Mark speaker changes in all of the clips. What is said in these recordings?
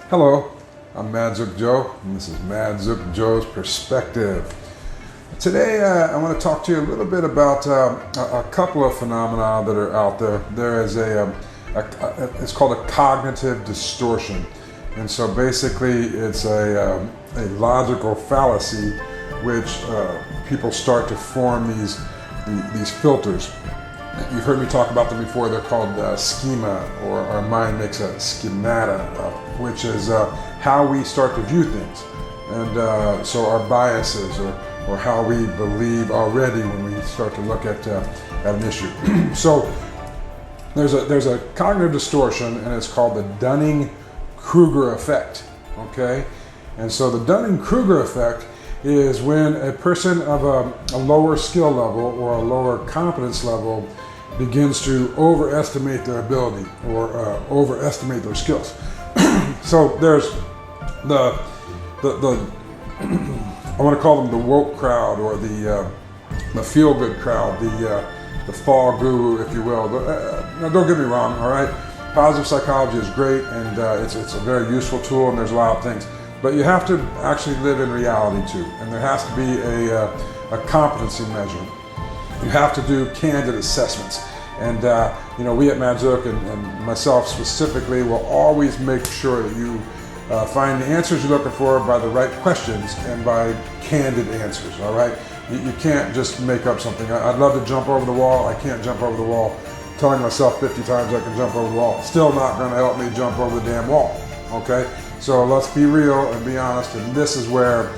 Speaker 1: Hello, I'm Mad Zook Joe, and this is Mad Zook Joe's Perspective. Today I want to talk to you a little bit about a couple of phenomena that are out there. There is it's called a cognitive distortion. And so basically it's a logical fallacy which people start to form these filters. You've heard me talk about them before. They're called schema, or our mind makes a schemata, which is how we start to view things. And so our biases, or how we believe already when we start to look at an issue. So there's a cognitive distortion, and it's called the Dunning-Kruger Effect. Okay, and so the Dunning-Kruger Effect is when a person of a lower skill level or a lower competence level begins to overestimate their ability or overestimate their skills. So there's the I want to call them the woke crowd, or the feel-good crowd, the fall guru, if you will. Now, don't get me wrong, all right? Positive psychology is great, and it's a very useful tool, and there's a lot of things. But you have to actually live in reality too, and there has to be a competency measure. You have to do candid assessments, and we at Mad Zook and myself specifically will always make sure that you find the answers you're looking for by the right questions and by candid answers. All right, you can't just make up something. I'd love to jump over the wall. I can't jump over the wall. Telling myself 50 times I can jump over the wall, still not going to help me jump over the damn wall. Okay. So let's be real and be honest, and this is where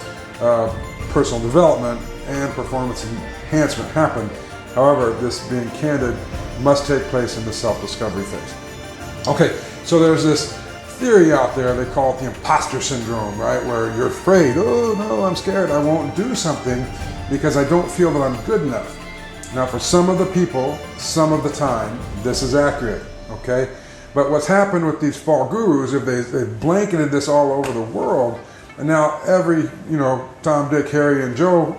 Speaker 1: personal development and performance enhancement happen. However, this being candid must take place in the self-discovery phase. Okay, so there's this theory out there, they call it the Imposter Syndrome, right? Where you're afraid, oh no, I'm scared, I won't do something because I don't feel that I'm good enough. Now for some of the people, some of the time, this is accurate, okay? But what's happened with these fall gurus, if they've blanketed this all over the world, and now every, Tom, Dick, Harry, and Joe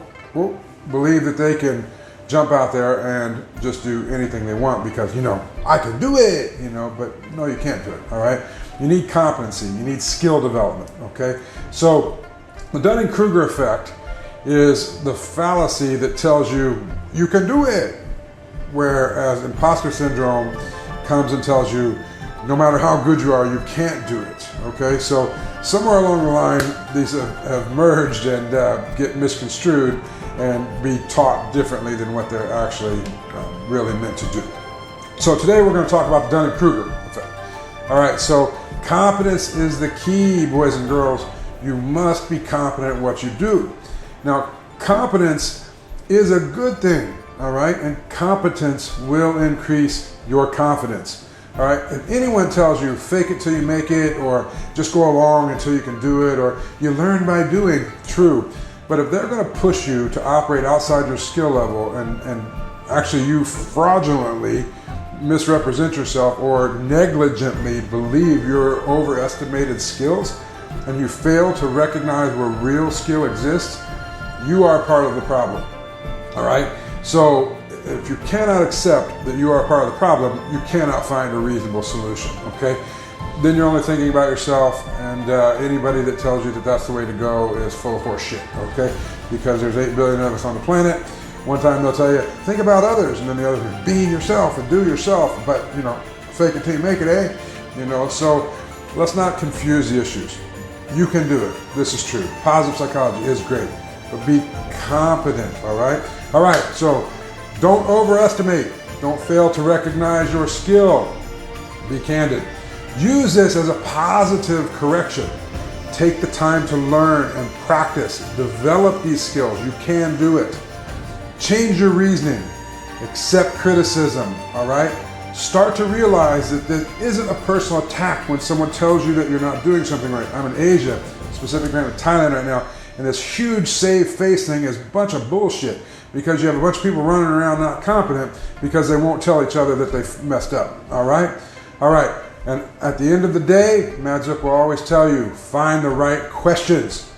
Speaker 1: believe that they can jump out there and just do anything they want because, I can do it, but no, you can't do it, all right? You need competency, you need skill development, okay? So the Dunning-Kruger Effect is the fallacy that tells you you can do it, whereas Imposter Syndrome comes and tells you no matter how good you are, you can't do it, okay? So somewhere along the line, these have merged and get misconstrued and be taught differently than what they're actually really meant to do. So today we're going to talk about the Dunning-Kruger Effect. All right, so competence is the key, boys and girls. You must be competent at what you do. Now, competence is a good thing, all right? And competence will increase your confidence. All right, if anyone tells you fake it till you make it, or just go along until you can do it, or you learn by doing, true. But if they're going to push you to operate outside your skill level and actually you fraudulently misrepresent yourself or negligently believe your overestimated skills, and you fail to recognize where real skill exists, you are part of the problem. All right, so if you cannot accept that you are part of the problem, you cannot find a reasonable solution, okay? Then you're only thinking about yourself, and anybody that tells you that that's the way to go is full of horse shit, okay? Because there's 8 billion of us on the planet. One time they'll tell you, think about others, and then the other is be yourself and do yourself, but, fake it till you make it, eh? So let's not confuse the issues. You can do it. This is true. Positive psychology is great, but be competent, all right? All right, so don't overestimate. Don't fail to recognize your skill. Be candid. Use this as a positive correction. Take the time to learn and practice. Develop these skills. You can do it. Change your reasoning. Accept criticism, all right? Start to realize that this isn't a personal attack when someone tells you that you're not doing something right. I'm in Asia, specifically in Thailand right now, and this huge save face thing is a bunch of bullshit, because you have a bunch of people running around not competent because they won't tell each other that they've messed up, all right? All right, and at the end of the day, Mad Zook will always tell you, find the right questions,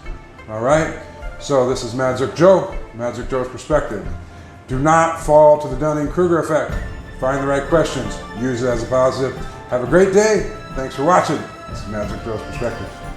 Speaker 1: all right? So this is Mad Zook Joe, Mad Zook Joe's Perspective. Do not fall to the Dunning-Kruger Effect. Find the right questions, use it as a positive. Have a great day. Thanks for watching. This is Magic Girl's Perspective.